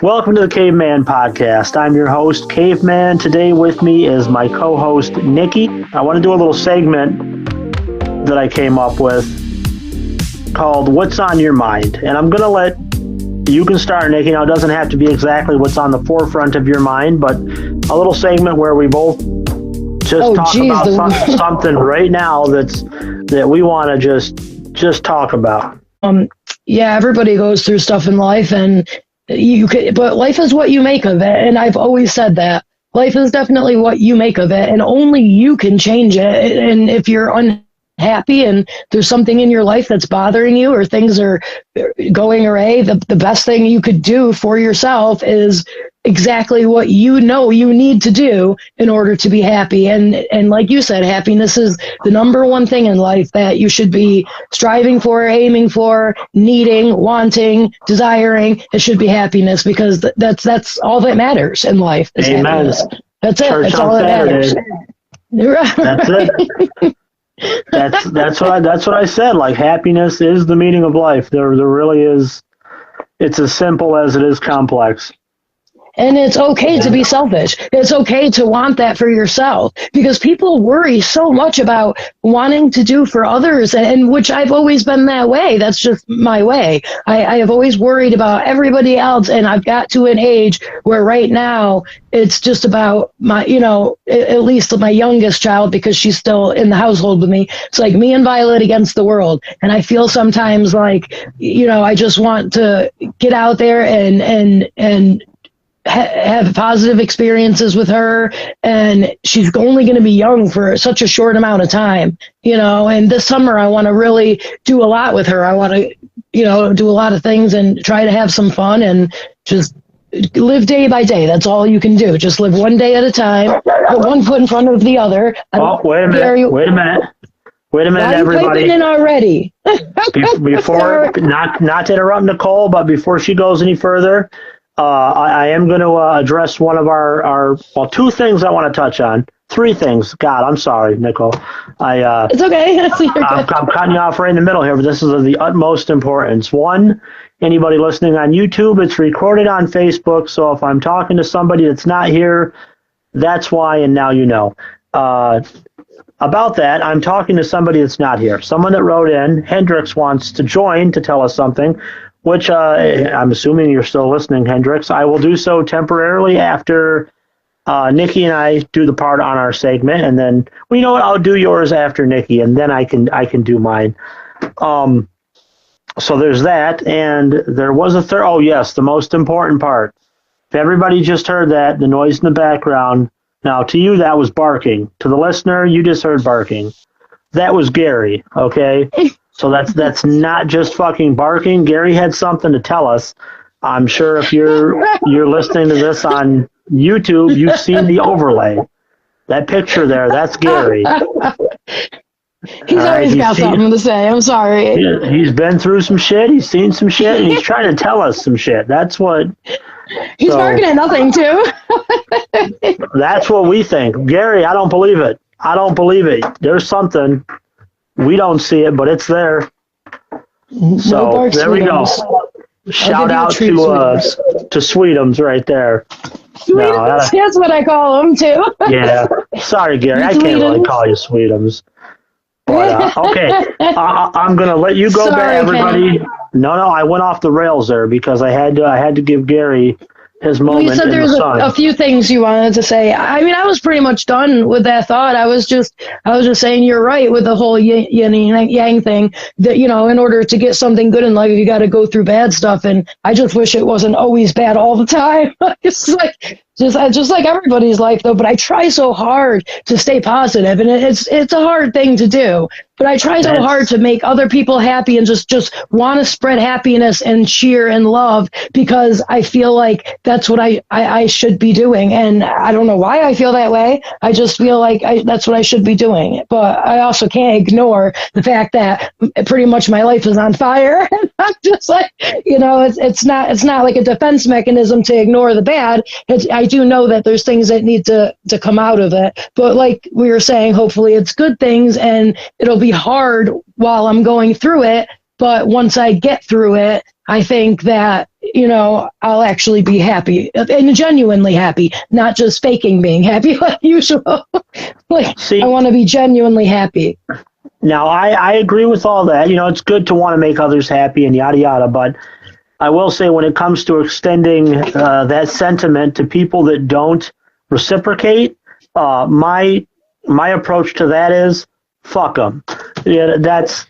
Welcome to the Caveman Podcast. I'm your host, Caveman. Today with me is my co-host, Nikki. I want to do a little segment that I came up with called What's on Your Mind? And I'm going to let you can start, Nikki. Now, it doesn't have to be exactly what's on the forefront of your mind, but a little segment where we both just talk about something right now that we want to just talk about. Yeah, everybody goes through stuff in life, and but life is what you make of it. And I've always said that life is definitely what you make of it, and only you can change it. And if you're unhappy and there's something in your life that's bothering you, or things are going awry, the best thing you could do for yourself is exactly what you know you need to do in order to be happy. And like you said, happiness is the number one thing in life that you should be striving for, aiming for, needing, wanting, desiring. It should be happiness, because that's all that matters in life is Amen. happiness. That's it. Church That's all that matters. That's it. That's what I said. Like, happiness is the meaning of life. There really is. It's as simple as it is complex. And it's okay to be selfish. It's okay to want that for yourself, because people worry so much about wanting to do for others, and which I've always been that way. That's just my way. I have always worried about everybody else, and I've got to an age where right now it's just about my, at least my youngest child, because she's still in the household with me. It's like me and Violet against the world. And I feel sometimes like, I just want to get out there and have positive experiences with her, and she's only going to be young for such a short amount of time, and this summer I want to really do a lot with her. I want to, do a lot of things and try to have some fun and just live day by day. That's all you can do. Just live one day at a time, put one foot in front of the other. Wait a minute, everybody. Piping in already. Before, not to interrupt Nickolle, but before she goes any further, I am going to address one of our two things I want to touch on. Three things. God, I'm sorry, Nickolle. It's okay. I'm cutting you off right in the middle here, but this is of the utmost importance. One, anybody listening on YouTube, it's recorded on Facebook, so if I'm talking to somebody that's not here, that's why, and now you know. About that, I'm talking to somebody that's not here. Someone that wrote in, Hendrix wants to join to tell us something, which I'm assuming you're still listening, Hendrix. I will do so temporarily after Nikki and I do the part on our segment, and then, you know what, I'll do yours after Nikki, and then I can do mine. So there's that, and there was a third. Oh, yes, the most important part. If everybody just heard that, the noise in the background, now to you that was barking. To the listener, you just heard barking. That was Gary, okay? So that's not just fucking barking. Gary had something to tell us. I'm sure if you're listening to this on YouTube, you've seen the overlay. That picture there, that's Gary. He's always got something to say. I'm sorry. He's been through some shit. He's seen some shit, and he's trying to tell us some shit. That's what. He's barking at nothing too. That's what we think. Gary, I don't believe it. There's something. We don't see it, but it's there. So there we go. Shout out to Sweetums right there. Sweetums, that's what I call them too. Yeah. Sorry, Gary. I can't really call you Sweetums. But, okay. I'm going to let you go back, everybody. Ken. No, I went off the rails there because I had to give Gary his moment. You said there's a few things you wanted to say. I mean, I was pretty much done with that thought. I was just saying you're right with the whole yin and yang thing, that, in order to get something good in life, you got to go through bad stuff. And I just wish it wasn't always bad all the time. It's like, just like everybody's life though, but I try so hard to stay positive, and it's a hard thing to do. But I try so hard to make other people happy and just want to spread happiness and cheer and love, because I feel like that's what I should be doing. And I don't know why I feel that way. I just feel like that's what I should be doing. But I also can't ignore the fact that pretty much my life is on fire. And I'm just like, it's not like a defense mechanism to ignore the bad. I do know that there's things that need to come out of it. But like we were saying, hopefully it's good things, and it'll be hard while I'm going through it, but once I get through it, I think that, I'll actually be happy and genuinely happy, not just faking being happy like usual. I want to be genuinely happy. Now, I agree with all that. It's good to want to make others happy and yada, yada. But I will say when it comes to extending that sentiment to people that don't reciprocate, my approach to that is fuck them. Yeah, that's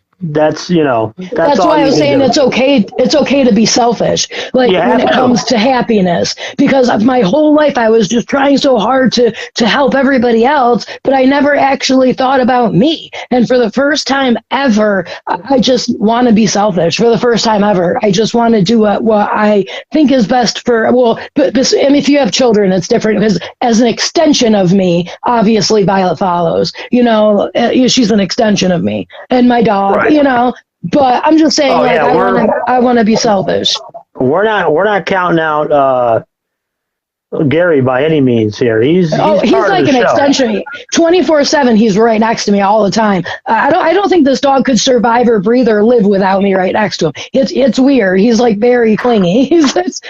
why I was saying it's okay. It's okay to be selfish, when it comes to happiness, because my whole life I was just trying so hard to help everybody else, but I never actually thought about me. And for the first time ever, I just want to be selfish. For the first time ever, I just want to do what I think is best for. But and if you have children, it's different because as an extension of me, obviously Violet follows. She's an extension of me, and my dog. Right. But I'm just saying, I want to be selfish. We're not counting out Gary by any means here. He's like an extension. 24/7, he's right next to me all the time. I don't think this dog could survive or breathe or live without me right next to him. It's weird. He's like very clingy. He's just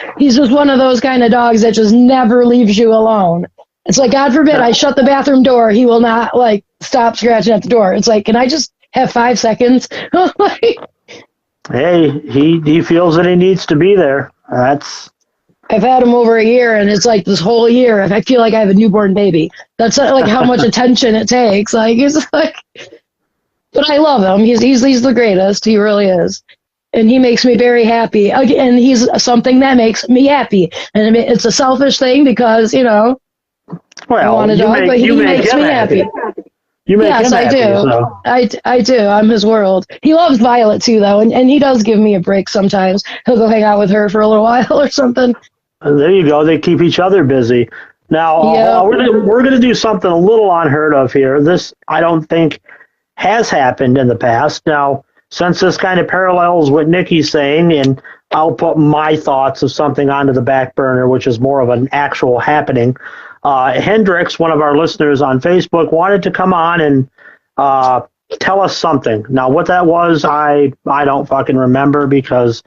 one of those kind of dogs that just never leaves you alone. It's like, God forbid, I shut the bathroom door, he will not stop scratching at the door. It's like, can I just have 5 seconds? Hey, he feels that he needs to be there. I've had him over a year, and it's like this whole year, I feel like I have a newborn baby. That's how much attention it takes. But I love him. He's the greatest. He really is. And he makes me very happy. And he's something that makes me happy. And it's a selfish thing because, I want a dog, but he makes me happy. Yes, I do. So. I do. I'm his world. He loves Violet too, though, and he does give me a break sometimes. He'll go hang out with her for a little while or something. There you go. They keep each other busy. Now, we're gonna do something a little unheard of here. This, I don't think, has happened in the past. Now, since this kind of parallels what Nikki's saying, and I'll put my thoughts of something onto the back burner, which is more of an actual happening. Hendrix, one of our listeners on Facebook, wanted to come on and tell us something. Now, what that was, I don't fucking remember because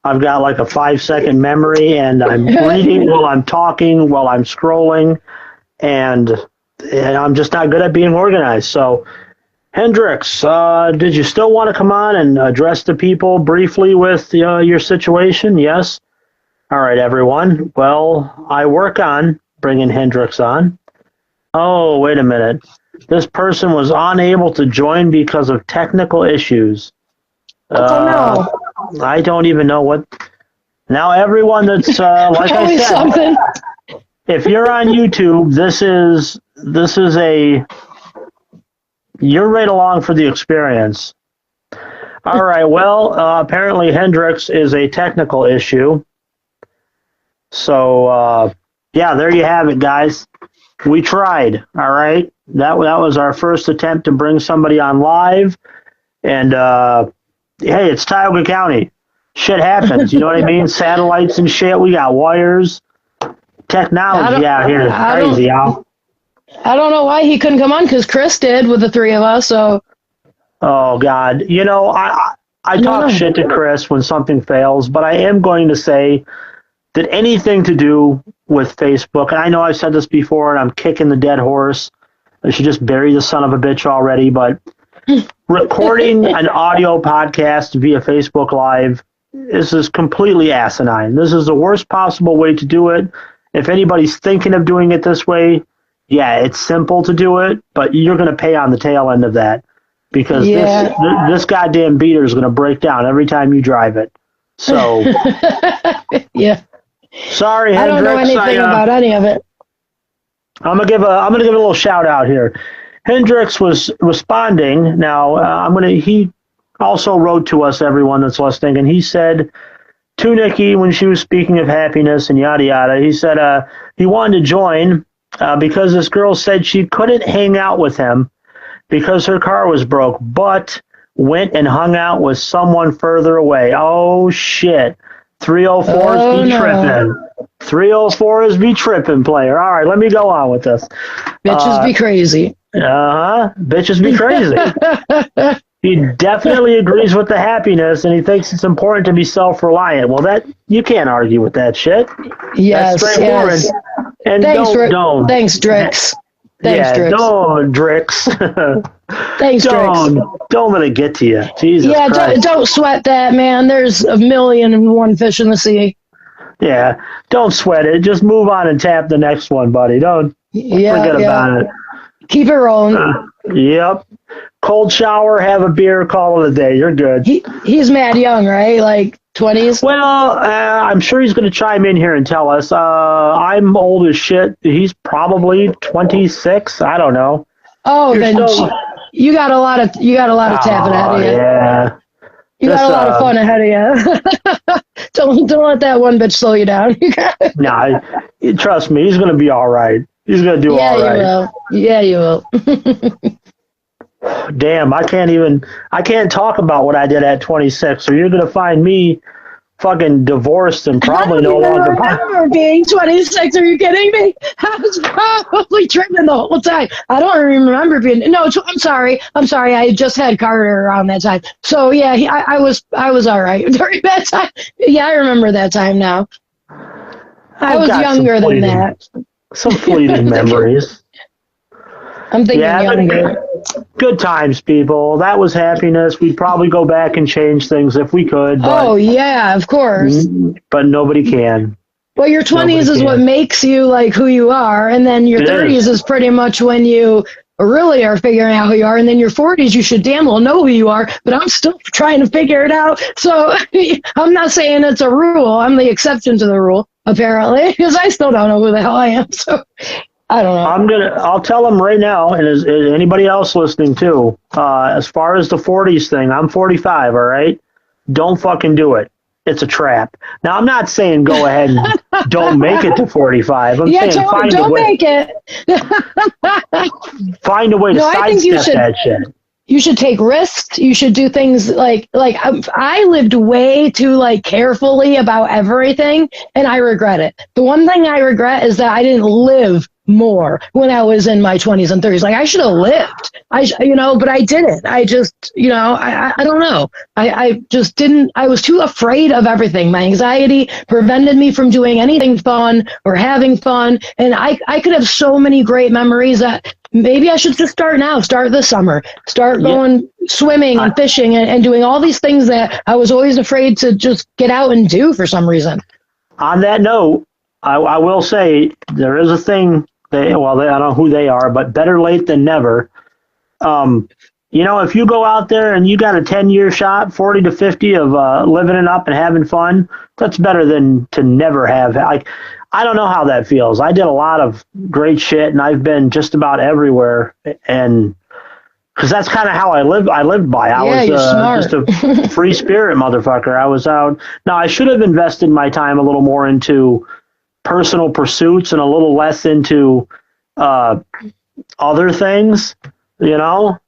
I've got a 5-second memory, and I'm reading while I'm talking, while I'm scrolling, and I'm just not good at being organized. So, Hendrix, did you still want to come on and address the people briefly with your situation? Yes? All right, everyone. Well, I work on bringing Hendrix on. Oh, wait a minute. This person was unable to join because of technical issues. No. I don't even know what. Now, everyone that's like I said, something. If you're on YouTube, this is a. You're right along for the experience. All right. Well, apparently Hendrix is a technical issue. So. Yeah, there you have it, guys. We tried, all right? That was our first attempt to bring somebody on live. And, hey, it's Tioga County. Shit happens, you know what I mean? Satellites and shit. We got wires. Technology out here is crazy, y'all. I don't know why he couldn't come on, because Chris did with the three of us, so. Oh, God. I talk shit to Chris when something fails, but I am going to say that anything to do with Facebook, and I know I've said this before, and I'm kicking the dead horse. I should just bury the son of a bitch already, but recording an audio podcast via Facebook Live is completely asinine. This is the worst possible way to do it. If anybody's thinking of doing it this way, yeah, it's simple to do it, but you're going to pay on the tail end of that because this goddamn beater is going to break down every time you drive it. So, yeah. Sorry, Hendrix. I don't know anything about any of it. I'm gonna give a little shout out here. Hendrix was responding. Now he also wrote to us, everyone that's listening, and he said to Nikki when she was speaking of happiness and yada yada. He said he wanted to join because this girl said she couldn't hang out with him because her car was broke, but went and hung out with someone further away. Oh shit. 304 is be tripping. 304 is be tripping, player. All right, let me go on with this. Bitches be crazy. Bitches be crazy. He definitely agrees with the happiness, and he thinks it's important to be self-reliant. Well, that you can't argue with that shit. Yes, That's straightforward. yes. And Thanks, don't. Thanks, Drix. Thanks, Yeah, Drix. don't, Drix. Thanks, Drix. Don't let it get to you. Jesus Yeah, Christ. don't sweat that, man. There's 1,000,001 fish in the sea. Yeah, don't sweat it. Just move on and tap the next one, buddy. Don't forget about it. Keep it rolling. Yep. Cold shower, have a beer, call it a day. You're good. He's mad young, right? Like 20s? Well, I'm sure he's going to chime in here and tell us. I'm old as shit. He's probably 26. I don't know. Oh, then you got a lot of tapping ahead of you. Yeah. You got a lot of fun ahead of you. Don't let that one bitch slow you down. Nah, trust me, he's going to be all right. He's going to do all right. Yeah, you will. Damn, I can't talk about what I did at 26, so you're going to find me fucking divorced and probably no longer. I remember being 26. Are you kidding me? I was probably tripping the whole time. I don't remember being. No, I'm sorry. I just had Carter around that time. So yeah, I was all right during that time. Yeah, I remember that time now. I was younger than that. Some fleeting memories. I'm thinking younger. Good times, people. That was happiness. We'd probably go back and change things if we could. But, yeah, of course. But nobody can. Well, your 20s is what makes you like who you are, and then your 30s is pretty much when you really are figuring out who you are, and then your 40s you should damn well know who you are, but I'm still trying to figure it out. So I'm not saying it's a rule. I'm the exception to the rule, apparently, because I still don't know who the hell I am. So I don't know. I'll tell them right now, and is anybody else listening too, as far as the 40s thing, I'm 45, all right? Don't fucking do it. It's a trap. Now, I'm not saying go ahead and don't make it to 45. I'm saying don't make it. Find a way to sidestep that shit. You should take risks. You should do things like I lived way too carefully about everything, and I regret it. The one thing I regret is that I didn't live more when I was in my 20s and 30s. I should have lived. But I didn't. I just, I don't know. I just didn't. I was too afraid of everything. My anxiety prevented me from doing anything fun or having fun, and I could have so many great memories that. Maybe I should just start now. Start this summer. Start going swimming and fishing and doing all these things that I was always afraid to just get out and do for some reason. On that note, I will say there is a thing. I don't know who they are, but better late than never. If you go out there and you got a 10-year shot, 40 to 50 of living it up and having fun, that's better than to never have. I don't know how that feels. I did a lot of great shit, and I've been just about everywhere, and because that's kind of how I lived by. I was just a free spirit motherfucker. I was out. Now, I should have invested my time a little more into personal pursuits and a little less into other things, I'll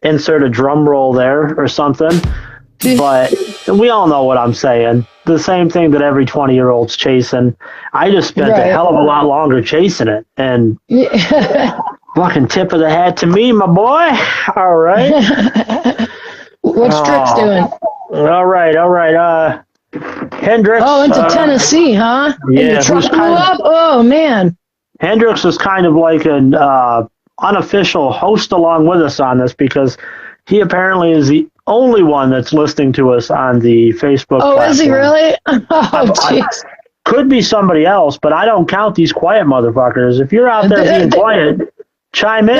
insert a drum roll there or something. But we all know what I'm saying. The same thing that every 20-year-old's chasing. I just spent a hell of a lot longer chasing it. And fucking tip of the hat to me, my boy. All right. What's Drix doing? All right. Hendrix. Oh, into Tennessee, huh? Yeah. And the truck blew up? Oh, man. Hendrix is kind of like an unofficial host along with us on this because he apparently is the only one that's listening to us on the Facebook platform. Is he really? Oh, jeez. Could be somebody else, but I don't count these quiet motherfuckers. If you're out there being quiet, chime in,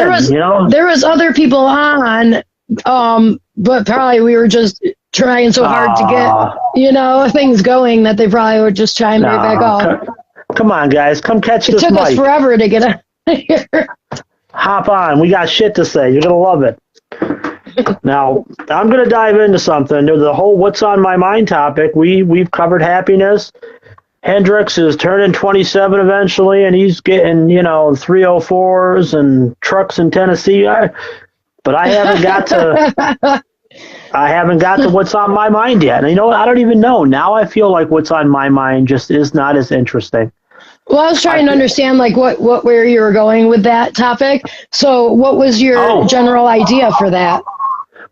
There was other people on, but probably we were just trying so hard to get, things going that they probably would just chime right back off. Come on, guys. Come catch this mic. It took us forever to get out of here. Hop on. We got shit to say. You're going to love it. Now, I'm going to dive into something. The whole what's on my mind topic, we've covered happiness. Hendrix is turning 27 eventually, and he's getting, 304s and trucks in Tennessee. But I haven't got to what's on my mind yet. And I don't even know. Now I feel like what's on my mind just is not as interesting. Well, I was trying to understand where you were going with that topic. So what was your general idea for that?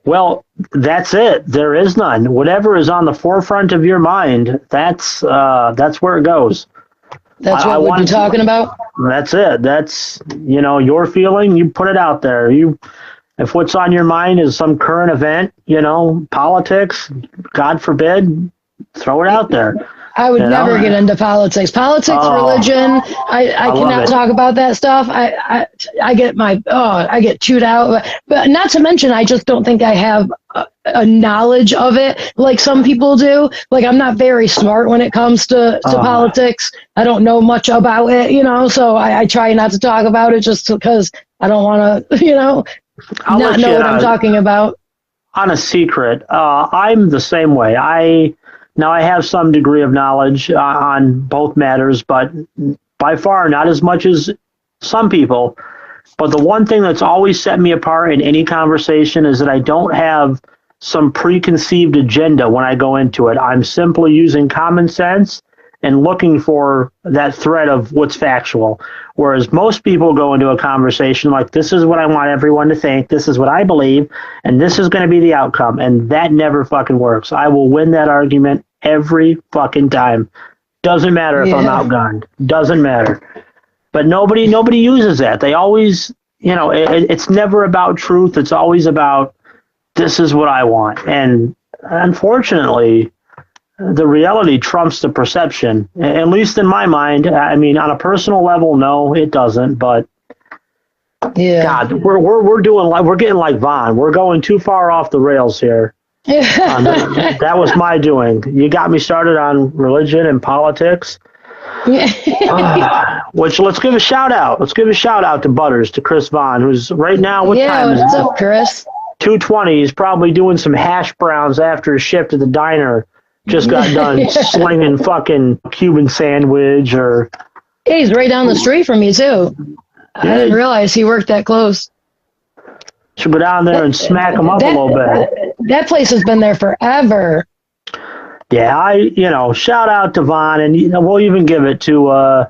Well, that's it. There is none. Whatever is on the forefront of your mind, that's where it goes. That's what we've been talking about? That's it. That's, your feeling, you put it out there. If what's on your mind is some current event, politics, God forbid, throw it out there. I would never get into politics. Religion. I cannot talk about that stuff. I get chewed out. But not to mention, I just don't think I have a knowledge of it like some people do. Like, I'm not very smart when it comes to politics. I don't know much about it, so I try not to talk about it just because I don't want to, not know what I'm talking about. On a secret, I'm the same way. Now, I have some degree of knowledge on both matters, but by far not as much as some people. But the one thing that's always set me apart in any conversation is that I don't have some preconceived agenda when I go into it. I'm simply using common sense and looking for that thread of what's factual. Whereas most people go into a conversation like, this is what I want everyone to think, this is what I believe, and this is going to be the outcome. And that never fucking works. I will win that argument every fucking time. Doesn't matter if I'm outgunned. Doesn't matter. But nobody uses that. They always, it's never about truth. It's always about, this is what I want. And unfortunately, the reality trumps the perception, at least in my mind. I mean, on a personal level, no, it doesn't. But God, we're getting like Vaughn. We're going too far off the rails here. That was my doing. You got me started on religion and politics. Which let's give a shout out. Let's give a shout out to Butters, to Chris Vaughn, who's right now. What time is it? What's up, Chris? 2:20. He's probably doing some hash browns after his shift at the diner. Just got done slinging fucking Cuban sandwich or. Yeah, he's right down the street from me too. I didn't realize he worked that close. Should go down there and smack him up a little bit. That place has been there forever. Yeah, shout out to Vaughn, and we'll even give it to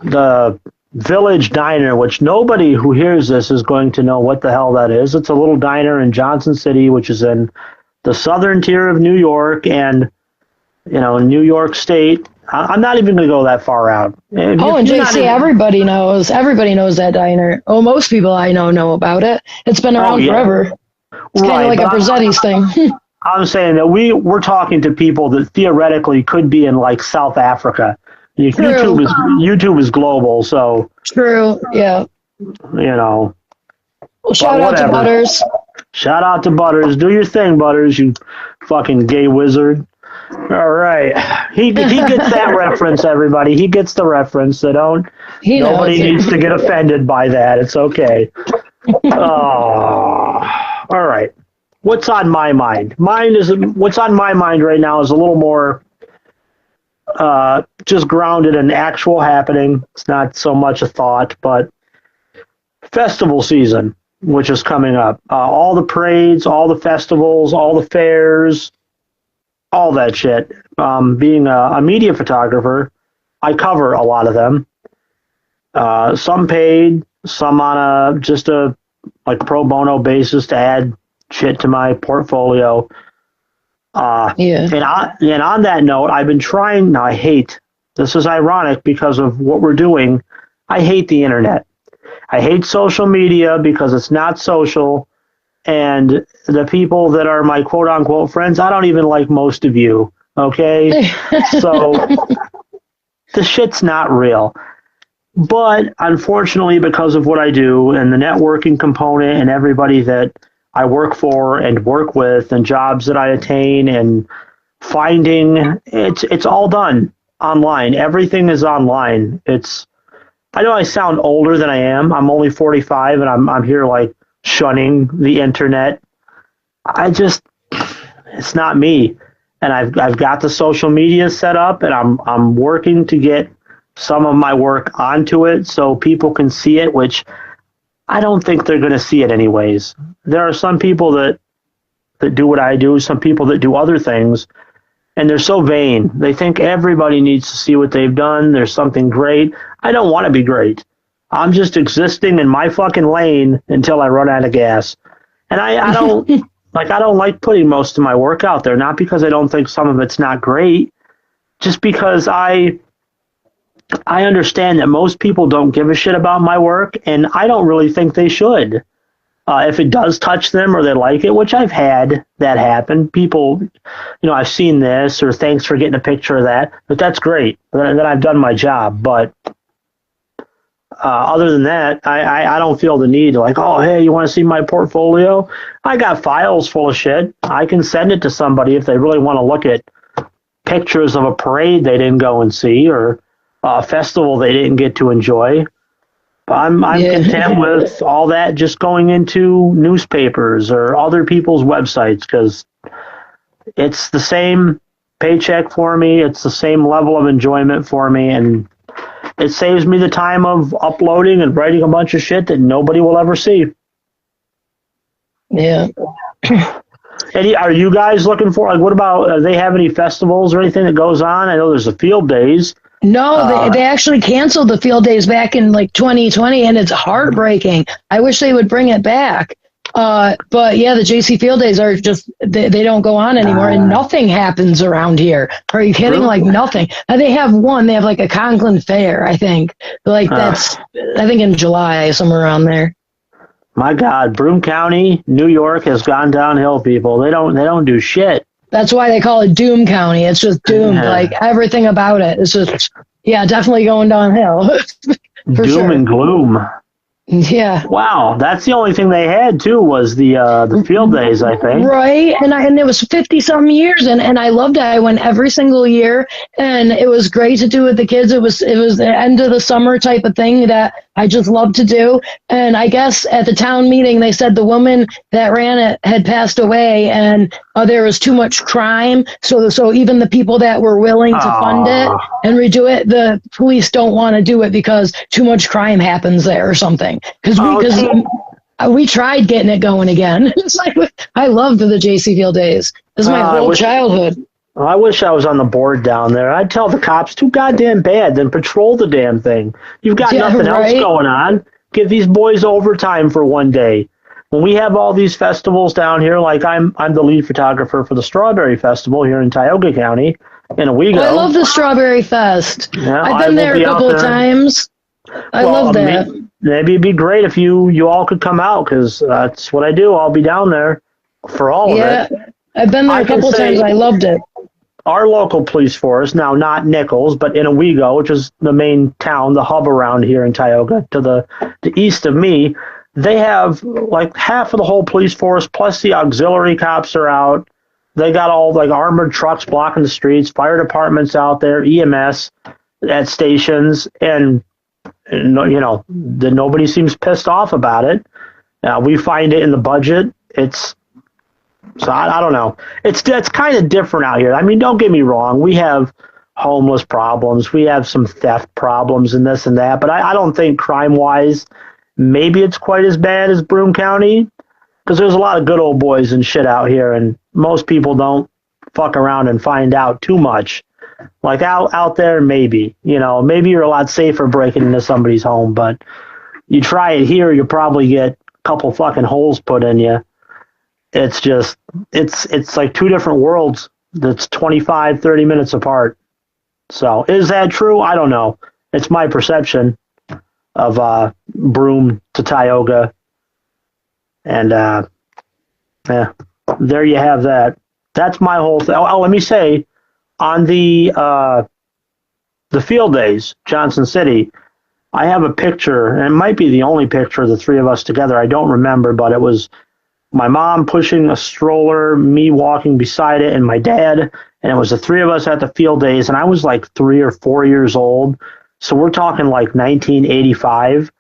the Village Diner, which nobody who hears this is going to know what the hell that is. It's a little diner in Johnson City, which is in the southern tier of New York, and New York State. I'm not even going to go that far out. And JC, everybody knows that diner. Oh, most people I know about it. It's been around forever. It's kind of like a Brazetti's thing. I'm saying that we're talking to people that theoretically could be in like South Africa. YouTube is global, so. True, yeah. Well, shout out to Butters. Shout out to Butters. Do your thing, Butters, you fucking gay wizard. All right. He gets that reference, everybody. He gets the reference. Nobody needs to get offended by that. It's okay. All right. What's on my mind? What's on my mind right now is a little more just grounded in actual happening. It's not so much a thought, but festival season, which is coming up. All the parades, all the festivals, all the fairs, all that shit. Being a media photographer, I cover a lot of them. Some paid, some on a pro bono basis to add shit to my portfolio. And on that note, I've been trying. Now this is ironic because of what we're doing. I hate the internet. I hate social media because it's not social. And the people that are my quote unquote friends, I don't even like most of you. Okay. So the shit's not real. But unfortunately, because of what I do and the networking component and everybody that I work for and work with and jobs that I attain and finding, it's all done online. Everything is online. I know I sound older than I am. I'm only 45 and I'm here like shunning the internet. It's not me. And I've got the social media set up and I'm working to get some of my work onto it so people can see it, which I don't think they're going to see it anyways. There are some people that do what I do, some people that do other things, and they're so vain. They think everybody needs to see what they've done. There's something great. I don't want to be great. I'm just existing in my fucking lane until I run out of gas. And I don't Like, I don't like putting most of my work out there, not because I don't think some of it's not great, just because I understand that most people don't give a shit about my work, and I don't really think they should. If it does touch them or they like it, which I've had that happen, people, I've seen this, or thanks for getting a picture of that, but that's great. Then I've done my job. But other than that, I don't feel the need to, like, oh, hey, you want to see my portfolio? I got files full of shit. I can send it to somebody if they really want to look at pictures of a parade they didn't go and see, or a festival they didn't get to enjoy. I'm content with all that just going into newspapers or other people's websites, because it's the same paycheck for me. It's the same level of enjoyment for me, and it saves me the time of uploading and writing a bunch of shit that nobody will ever see. Yeah. Eddie, are you guys looking for, like, what about, do they have any festivals or anything that goes on? I know there's the field days. No, they actually canceled the field days back in like 2020, and it's heartbreaking. I wish they would bring it back. But yeah, the JC field days are just, they don't go on anymore, and nothing happens around here. Are you kidding? Like, nothing. They have like a Conklin Fair, I think. Like, that's, I think in July, somewhere around there. My God, Broome County, New York has gone downhill, people. They don't do shit. That's why they call it Doom County. It's just doomed. Yeah. Like, everything about it. It's just, definitely going downhill. Doom sure. And gloom. Yeah. Wow, that's the only thing they had too, was the field days, I think. Right, and it was 50-something years, and I loved it. I went every single year, and it was great to do with the kids. It was the end of the summer type of thing that I just loved to do. And I guess at the town meeting, they said the woman that ran it had passed away, and there was too much crime. So even the people that were willing to fund it and redo it, the police don't want to do it because too much crime happens there or something. Because we tried getting it going again. It's like, I loved the JC field days. This is my whole childhood. I wish I was on the board down there. I'd tell the cops, too goddamn bad, then patrol the damn thing. You've got nothing else going on. Give these boys overtime for one day. When we have all these festivals down here, like I'm the lead photographer for the Strawberry Festival here in Tioga County in Owego. I love the Strawberry Fest. Yeah, I've been there a couple of times. I love that. Maybe it'd be great if you all could come out, because that's what I do. I'll be down there for all of it. Yeah, I've been there a couple of times. I loved it. Our local police force, now not Nickolle, but in Owego, which is the main town, the hub around here in Tioga, to the east of me, they have like half of the whole police force, plus the auxiliary cops are out. They got all like armored trucks blocking the streets, fire departments out there, EMS at stations, and nobody seems pissed off about it. We find it in the budget. So I don't know. It's kind of different out here. I mean, don't get me wrong. We have homeless problems. We have some theft problems and this and that. But I don't think crime-wise, maybe it's quite as bad as Broome County, because there's a lot of good old boys and shit out here, and most people don't fuck around and find out too much. Like out there, maybe. Maybe you're a lot safer breaking into somebody's home, but you try it here, you'll probably get a couple fucking holes put in you. It's just, it's like two different worlds that's 25, 30 minutes apart. So is that true? I don't know. It's my perception of Broome to Tioga. And there you have that. That's my whole thing. Oh, let me say, on the field days, Johnson City, I have a picture, and it might be the only picture of the three of us together. I don't remember, but it was my mom pushing a stroller, me walking beside it, and my dad, and it was the three of us at the field days, and I was like 3 or 4 years old, so we're talking like 1985.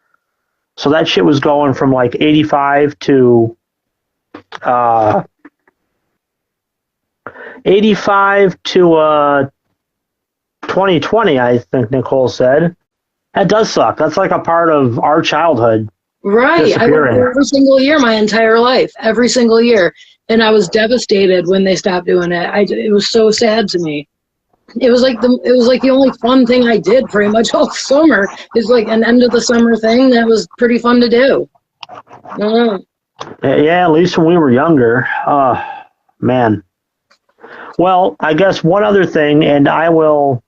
So that shit was going from like 85 to 2020, I think Nickolle said. That does suck. That's like a part of our childhood. Right. I went every single year my entire life, every single year. And I was devastated when they stopped doing it. It was so sad to me. It was like the only fun thing I did pretty much all summer. It's like an end of the summer thing that was pretty fun to do. I don't know. Yeah, at least when we were younger. Man. Well, I guess one other thing, and I'll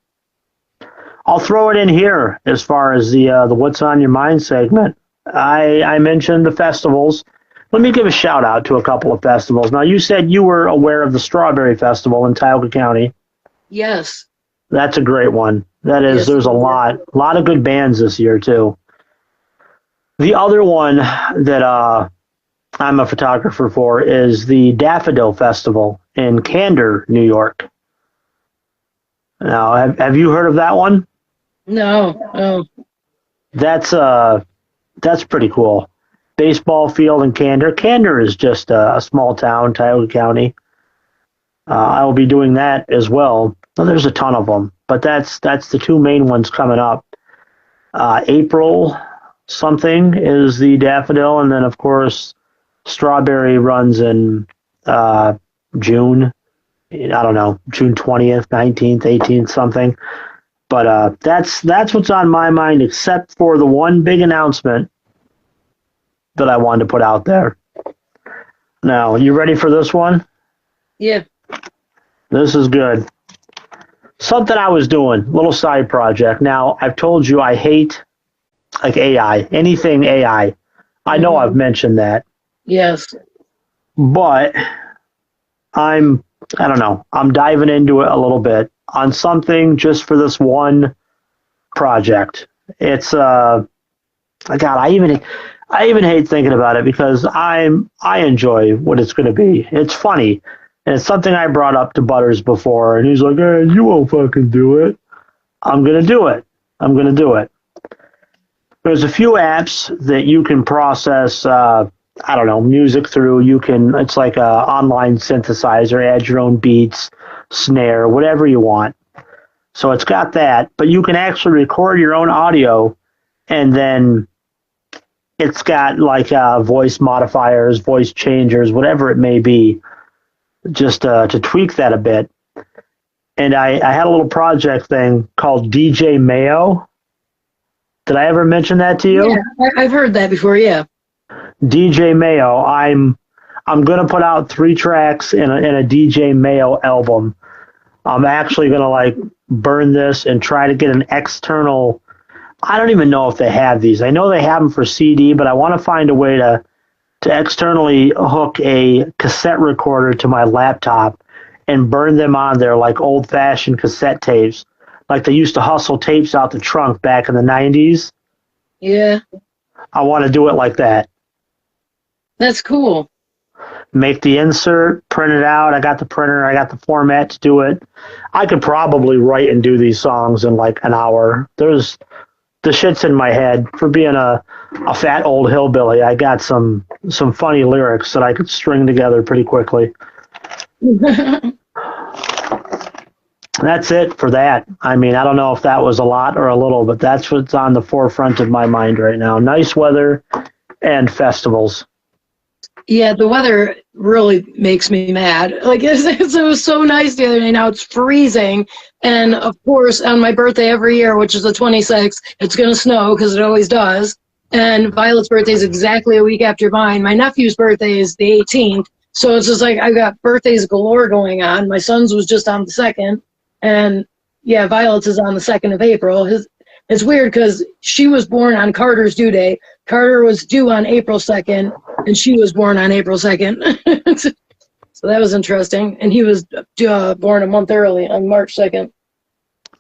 throw it in here as far as the What's on Your Mind segment. I mentioned the festivals. Let me give a shout out to a couple of festivals. Now, you said you were aware of the Strawberry Festival in Tioga County. Yes. That's a great one. That is, Yes, there's a lot of good bands this year too. The other one that I'm a photographer for is the Daffodil Festival in Candor, New York. Now, have you heard of that one? No. That's pretty cool. Baseball field in Candor. Candor is just a small town, Tioga County. I will be doing that as well. Well, there's a ton of them, but that's the two main ones coming up. April something is the Daffodil, and then of course Strawberry runs in June. I don't know, June 20th, 19th, 18th, something. But that's what's on my mind, except for the one big announcement that I wanted to put out there. Now, you ready for this one? Yeah. This is good. Something I was doing, little side project. Now, I've told you I hate like AI, anything AI. I know I've mentioned that. Yes. But I don't know, I'm diving into it a little bit on something just for this one project. It's God, I even hate thinking about it because I enjoy what it's going to be. It's funny. And it's something I brought up to Butters before, and he's like, hey, you won't fucking do it. I'm going to do it. There's a few apps that you can process, music through. It's like a online synthesizer, add your own beats, snare, whatever you want. So it's got that, but you can actually record your own audio, and then it's got like voice modifiers, voice changers, whatever it may be, just to tweak that a bit. And I had a little project thing called DJ Mayo. Did I ever mention that to you? Yeah, I've heard that before, yeah. DJ Mayo. I'm going to put out 3 tracks in a DJ Mayo album. I'm actually going to like burn this and try to get an external. I don't even know if they have these. I know they have them for CD, but I want to find a way to externally hook a cassette recorder to my laptop and burn them on there like old-fashioned cassette tapes, like they used to hustle tapes out the trunk back in the 90s. Yeah. I want to do it like that. That's cool. Make the insert, print it out. I got the printer. I got the format to do it. I could probably write and do these songs in like an hour. The shit's in my head. For being a fat old hillbilly, I got some funny lyrics that I could string together pretty quickly. That's it for that. I mean, I don't know if that was a lot or a little, but that's what's on the forefront of my mind right now. Nice weather and festivals. Yeah, the weather really makes me mad. Like, it was so nice the other day. Now it's freezing. And, of course, on my birthday every year, which is the 26th, it's going to snow because it always does. And Violet's birthday is exactly a week after mine. My nephew's birthday is the 18th. So it's just like I've got birthdays galore going on. My son's was just on the 2nd. And, yeah, Violet's is on the 2nd of April. It's weird because she was born on Carter's due date. Carter was due on April 2nd, and she was born on April 2nd. So that was interesting. And he was born a month early on March 2nd.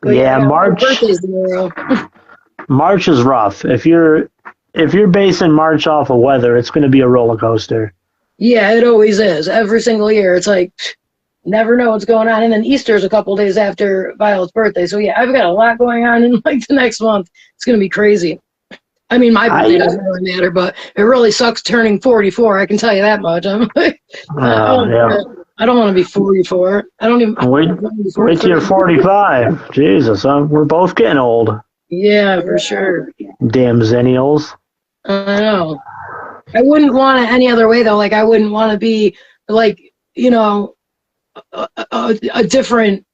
But yeah, March. March is rough. If you're basing March off of weather, it's going to be a roller coaster. Yeah, it always is. Every single year, it's like never know what's going on. And then Easter's a couple days after Violet's birthday. So yeah, I've got a lot going on in like the next month. It's going to be crazy. I mean, my birthday doesn't really matter, but it really sucks turning 44. I can tell you that much. I'm like, I don't want to be 44. I don't even wait till you're 45. Jesus, we're both getting old. Yeah, for sure. Damn zennials. I know. I wouldn't want it any other way though. Like I wouldn't want to be like, you know, a different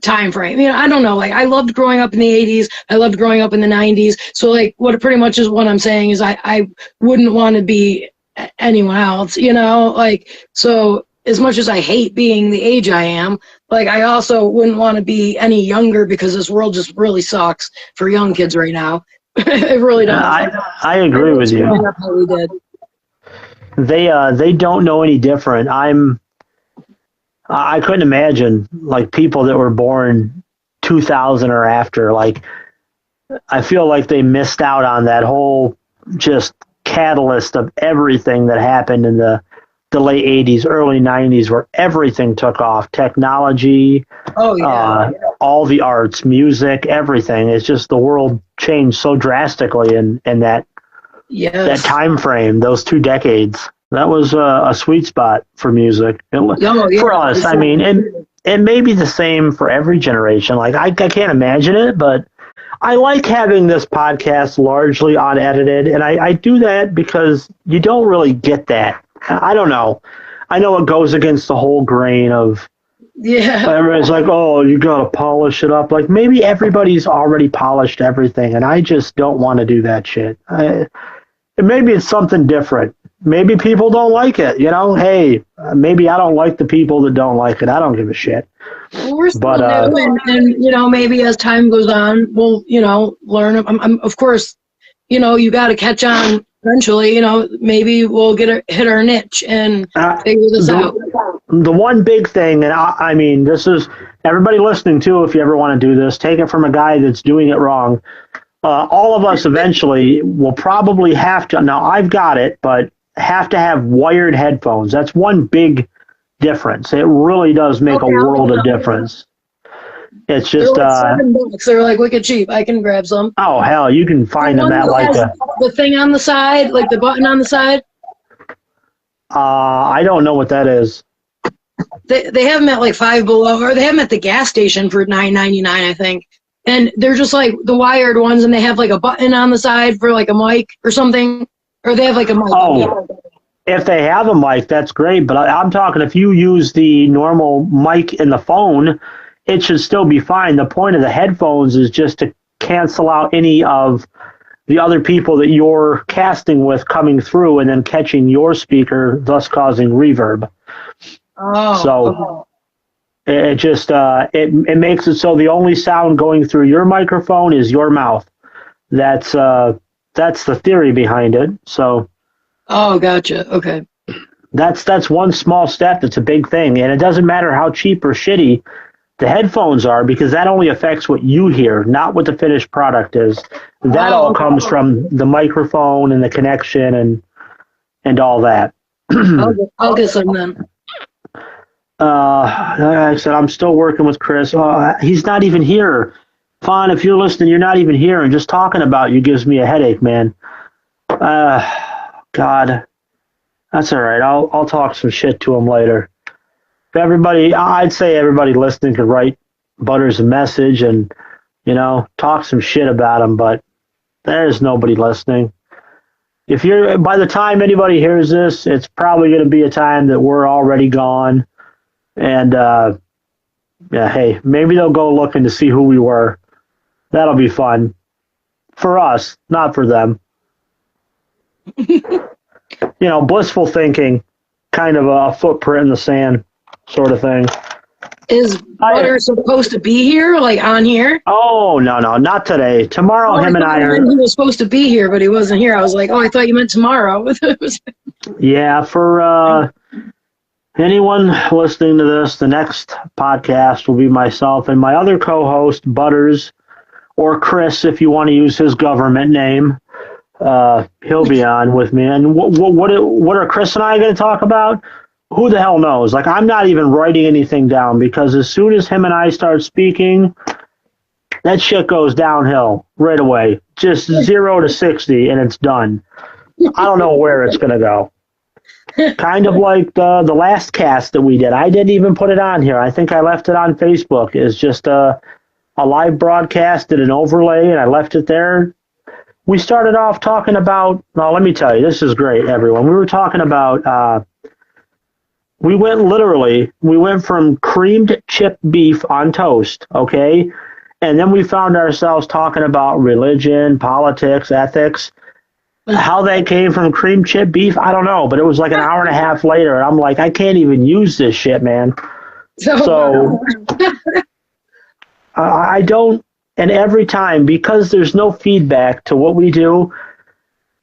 time frame. You know, I don't know. Like I loved growing up in the 80s. I loved growing up in the 90s. So like what pretty much is what I'm saying is I wouldn't want to be anyone else, you know, like, so as much as I hate being the age I am, like, I also wouldn't want to be any younger because this world just really sucks for young kids right now. It really does. I agree with you. How we did. They don't know any different. I couldn't imagine like people that were born 2000 or after. Like, I feel like they missed out on that whole just catalyst of everything that happened in the late 80s, early 90s, where everything took off. Technology, all the arts, music, everything. It's just the world changed so drastically in that time frame, those 2 decades. That was a sweet spot for music. For us, I mean, it may be the same for every generation. Like, I can't imagine it, but I like having this podcast largely unedited, and I do that because you don't really get that. I don't know. I know it goes against the whole grain of, everybody's like, oh, you got to polish it up. Like, maybe everybody's already polished everything, and I just don't want to do that shit. Maybe it's something different. Maybe people don't like it, you know? Hey, maybe I don't like the people that don't like it. I don't give a shit. Well, we're still new, and, you know, maybe as time goes on, we'll, you know, learn. Of course, you know, you got to catch on eventually. You know, maybe we'll hit our niche and figure this out. The one big thing, and I mean, this is everybody listening too, if you ever want to do this, take it from a guy that's doing it wrong. All of us eventually will probably have to, now I've got it, but have to have wired headphones. That's one big difference. It really does make a world of difference. It's just they're like $7. They're like wicked cheap. I can grab some. Oh hell, you can find them at like the thing on the side, like the button on the side. I don't know what that is. They have them at like Five Below, or they have them at the gas station for $9.99, I think. And they're just like the wired ones, and they have like a button on the side for like a mic or something, or they have like a mic. Oh, if they have a mic, that's great. But I'm talking if you use the normal mic in the phone, it should still be fine. The point of the headphones is just to cancel out any of the other people that you're casting with coming through and then catching your speaker, thus causing reverb. Oh. So it just it makes it so the only sound going through your microphone is your mouth. That's the theory behind it. So. Oh, gotcha. Okay. That's one small step. That's a big thing, and it doesn't matter how cheap or shitty the headphones are, because that only affects what you hear, not what the finished product is. That all comes from the microphone and the connection and all that. I'll get some then. Like I said, I'm still working with Chris. He's not even here. Fawn, if you're listening, you're not even here, and just talking about you gives me a headache, man. God, that's all right. I'll talk some shit to him later. I'd say everybody listening could write Butters a message and, you know, talk some shit about him, but there's nobody listening. By the time anybody hears this, it's probably going to be a time that we're already gone. And, hey, maybe they'll go looking to see who we were. That'll be fun. For us, not for them. You know, blissful thinking, kind of a footprint in the sand sort of thing. Is Butter supposed to be here, like on here? Oh, no, not today. Tomorrow, him and I are... He was supposed to be here, but he wasn't here. I was like, oh, I thought you meant tomorrow. Yeah, for anyone listening to this, the next podcast will be myself and my other co-host, Butters, or Chris, if you want to use his government name. He'll be on with me. And what are Chris and I going to talk about? Who the hell knows? Like, I'm not even writing anything down, because as soon as him and I start speaking, that shit goes downhill right away. Just 0 to 60 and it's done. I don't know where it's going to go. Kind of like the last cast that we did. I didn't even put it on here. I think I left it on Facebook. It's just a live broadcast, did an overlay, and I left it there. We started off talking about, well, let me tell you, this is great, everyone. We were talking about, we went from creamed chip beef on toast, okay? And then we found ourselves talking about religion, politics, ethics. How that came from cream chip beef, I don't know, but it was like an hour and a half later, and I'm like, I can't even use this shit, man. So I don't, and every time, because there's no feedback to what we do,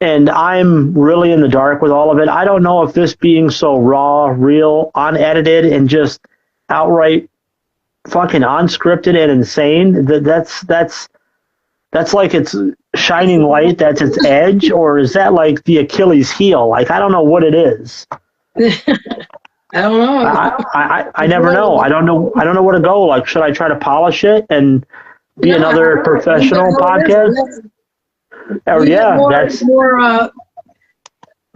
and I'm really in the dark with all of it, I don't know if this being so raw, real, unedited, and just outright fucking unscripted and insane, that's like its shining light, that's its edge, or is that like the Achilles heel? Like, I don't know what it is. I don't know. I never know. I don't know where to go. Like, should I try to polish it and be another professional podcast? Or that's more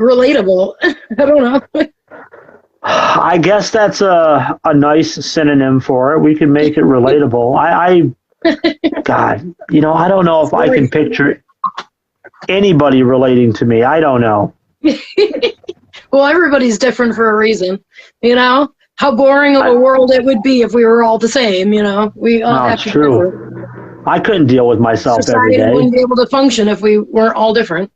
relatable. I don't know. I guess that's a nice synonym for it. We can make it relatable. God, I don't know if I can picture anybody relating to me. I don't know. Well, everybody's different for a reason. How boring of a world it would be if we were all the same. We all have to. True. I couldn't deal with myself every day. Society wouldn't be able to function if we weren't all different.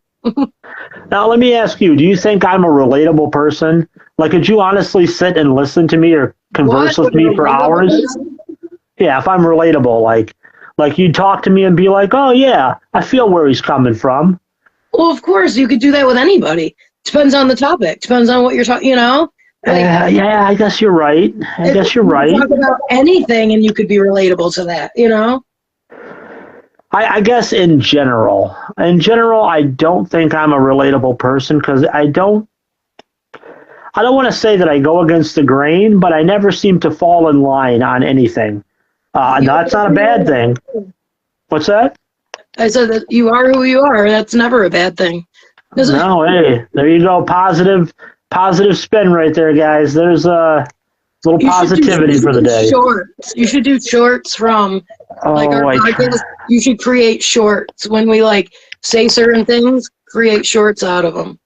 Now, let me ask you, do you think I'm a relatable person? Like, could you honestly sit and listen to me or converse with me for hours? Yeah, if I'm relatable, like you'd talk to me and be like, oh, yeah, I feel where he's coming from. Well, of course, you could do that with anybody. Depends on the topic. Depends on what you're talking, yeah, I guess you're right. I guess you're right. Talk about anything and you could be relatable to that, I guess in general, I don't think I'm a relatable person because I don't want to say that I go against the grain, but I never seem to fall in line on anything. That's not a bad thing. What's that? I said that you are who you are. That's never a bad thing. No, hey, there you go. Positive spin right there, guys. There's a little positivity for the day. Shorts. You should do shorts from our podcast. You should create shorts when we say certain things. Create shorts out of them.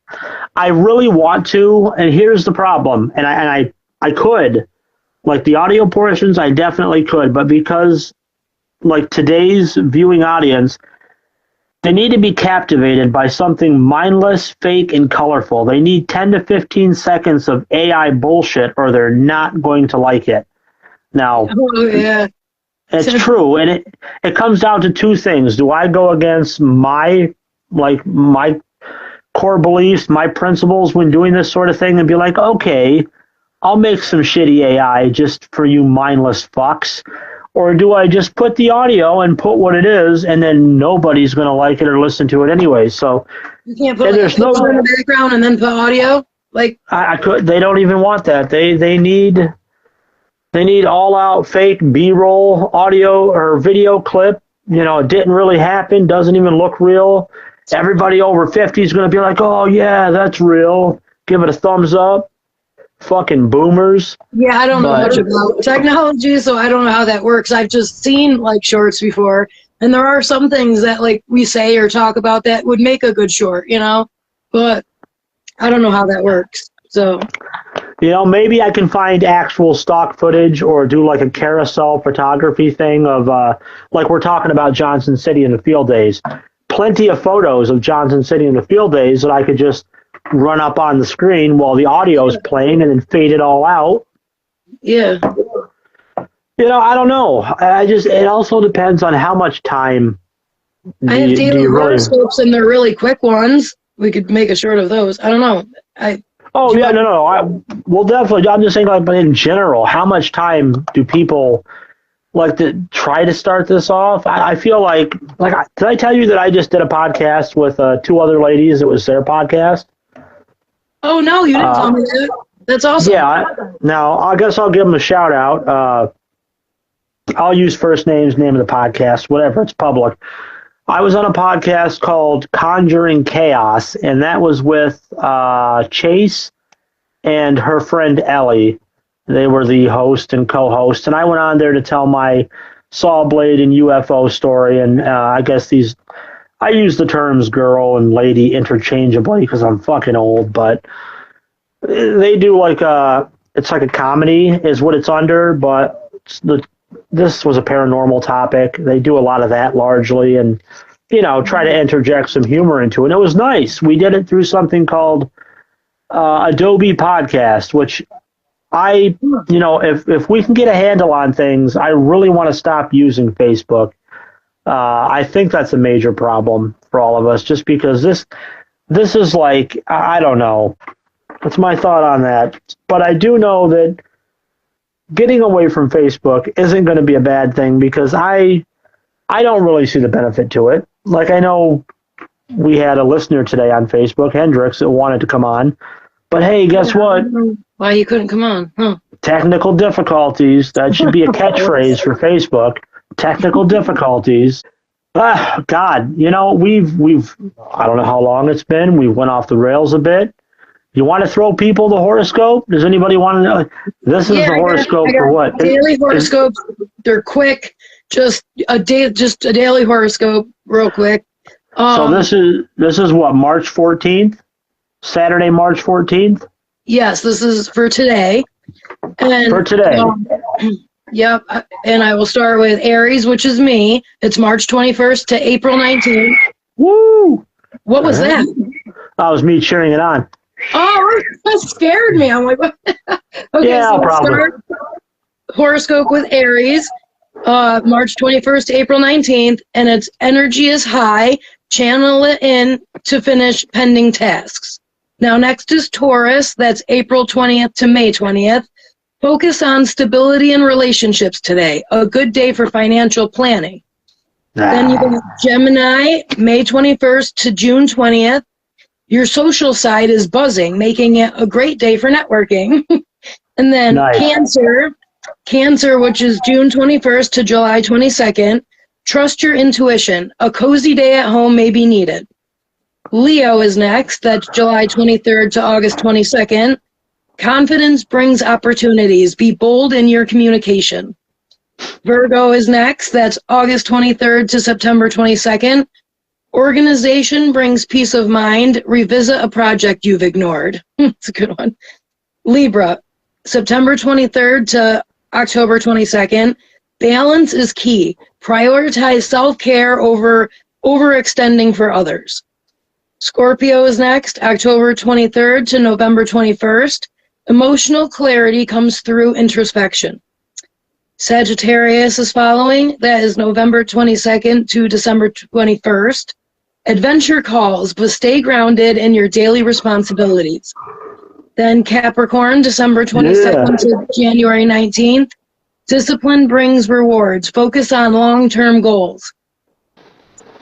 I really want to, and here's the problem. And I could, the audio portions, I definitely could, but because today's viewing audience, they need to be captivated by something mindless, fake, and colorful. They need 10 to 15 seconds of AI bullshit, or they're not going to like it. Now, it's true, and it comes down to two things. Do I go against my core beliefs, my principles when doing this sort of thing, and be like, okay, I'll make some shitty AI just for you mindless fucks? Or do I just put the audio and put what it is, and then nobody's going to like it or listen to it anyway? So you can't put there's no in the background and then put audio. I could. They don't even want that. They need all out fake B-roll audio or video clip. It didn't really happen. Doesn't even look real. Everybody over 50 is going to be like, oh yeah, that's real. Give it a thumbs up. Fucking boomers. Yeah, I don't know much about technology, so I don't know how that works. I've just seen shorts before, and there are some things that we say or talk about that would make a good short, but I don't know how that works. So maybe I can find actual stock footage or do a carousel photography thing of we're talking about Johnson City in the field days. Plenty of photos of Johnson City in the field days that I could just run up on the screen while the audio is playing and then fade it all out. Yeah. I don't know. It also depends on how much time. I have daily horoscopes and they're really quick ones. We could make a short of those. I don't know. Well, definitely. I'm just saying, but in general, how much time do people to try to start this off? I feel did I tell you that I just did a podcast with two other ladies? It was their podcast. Oh, no, you didn't tell me that. That's awesome. Yeah. Now, I guess I'll give them a shout out. I'll use first names, name of the podcast, whatever. It's public. I was on a podcast called Conjuring Chaos, and that was with Chase and her friend Ellie. They were the host and co-host, and I went on there to tell my saw blade and UFO story, and I guess I use the terms girl and lady interchangeably because I'm fucking old, but they do it's like a comedy is what it's under, but this was a paranormal topic. They do a lot of that largely, and try to interject some humor into it. And it was nice. We did it through something called Adobe Podcast, which if we can get a handle on things, I really want to stop using Facebook. I think that's a major problem for all of us, just because this is like, I don't know. That's my thought on that. But I do know that getting away from Facebook isn't going to be a bad thing, because I don't really see the benefit to it. Like, I know we had a listener today on Facebook, Hendrix, that wanted to come on. But hey, guess what? Why you couldn't come on? Huh? Technical difficulties. That should be a catchphrase for Facebook. Technical difficulties. God, we've I don't know how long it's been. We went off the rails a bit. You want to throw people the horoscope? Does anybody want to know? This is the horoscope for what? Daily horoscopes. They're quick. Just a daily horoscope, real quick. So this is what, March 14th? Saturday, March 14th? Yes, this is for today. And, for today. Yep. And I will start with Aries, which is me. It's March 21st to April 19th. Woo! What was that? That was me cheering it on. Oh, that scared me. I'm like, what? Okay, yeah, so probably. Start horoscope with Aries, March 21st to April 19th, and its energy is high. Channel it in to finish pending tasks. Now, next is Taurus. That's April 20th to May 20th. Focus on stability and relationships today. A good day for financial planning. Then you got Gemini, May 21st to June 20th. Your social side is buzzing, making it a great day for networking. And then nice. Cancer, which is June 21st to July 22nd. Trust your intuition. A cozy day at home may be needed. Leo is next. That's July 23rd to August 22nd. Confidence brings opportunities. Be bold in your communication. Virgo is next. That's August 23rd to September 22nd. Organization brings peace of mind. Revisit a project you've ignored. It's a good one. Libra, September 23rd to October 22nd. Balance is key. Prioritize self-care over overextending for others. Scorpio is next, October 23rd to November 21st. Emotional clarity comes through introspection. Sagittarius is following. That is November 22nd to December 21st. Adventure calls, but stay grounded in your daily responsibilities. Then Capricorn, December 22nd to January 19th. Discipline brings rewards. Focus on long-term goals.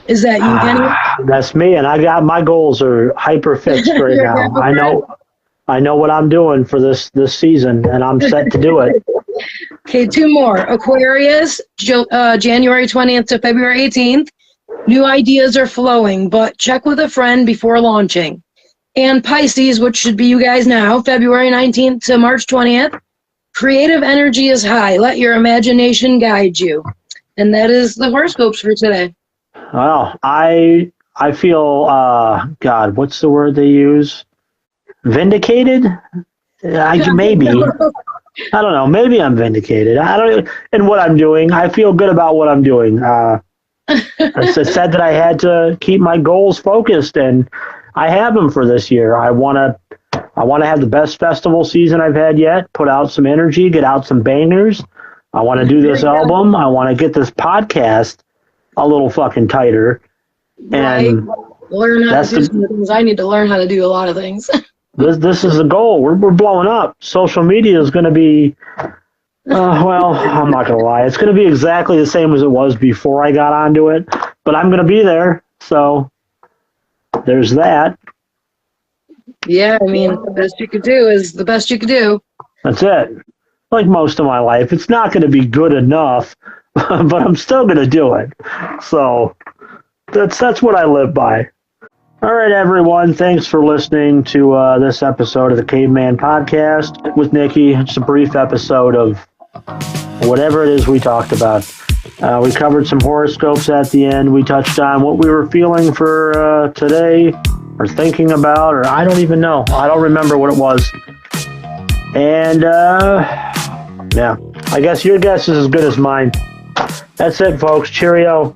Is that you, Kenny? That's me, and I got my goals are hyper fixed right now. I know what I'm doing for this season, and I'm set to do it. Okay, two more. Aquarius, January 20th to February 18th. New ideas are flowing, but check with a friend before launching. And Pisces, which should be you guys now, February 19th to March 20th. Creative energy is high. Let your imagination guide you. And that is the horoscopes for today. Well, I feel, God, what's the word they use? Vindicated? Maybe. I don't know. Maybe I'm vindicated. I don't. In what I'm doing, I feel good about what I'm doing. I said that I had to keep my goals focused, and I have them for this year. I want to have the best festival season I've had yet. Put out some energy, get out some bangers. I want to do this album. I want to get this podcast a little fucking tighter. And learn how to do some things. I need to learn how to do a lot of things. This is the goal. We're blowing up. Social media is going to be, well, I'm not going to lie. It's going to be exactly the same as it was before I got onto it, but I'm going to be there. So there's that. Yeah, I mean, the best you could do is the best you could do. That's it. Like most of my life, it's not going to be good enough, but I'm still going to do it. So that's what I live by. All right, everyone. Thanks for listening to this episode of the Caveman Podcast with Nikki. It's a brief episode of whatever it is we talked about. We covered some horoscopes at the end. We touched on what we were feeling for today or thinking about, or I don't even know. I don't remember what it was. And, yeah, I guess your guess is as good as mine. That's it, folks. Cheerio.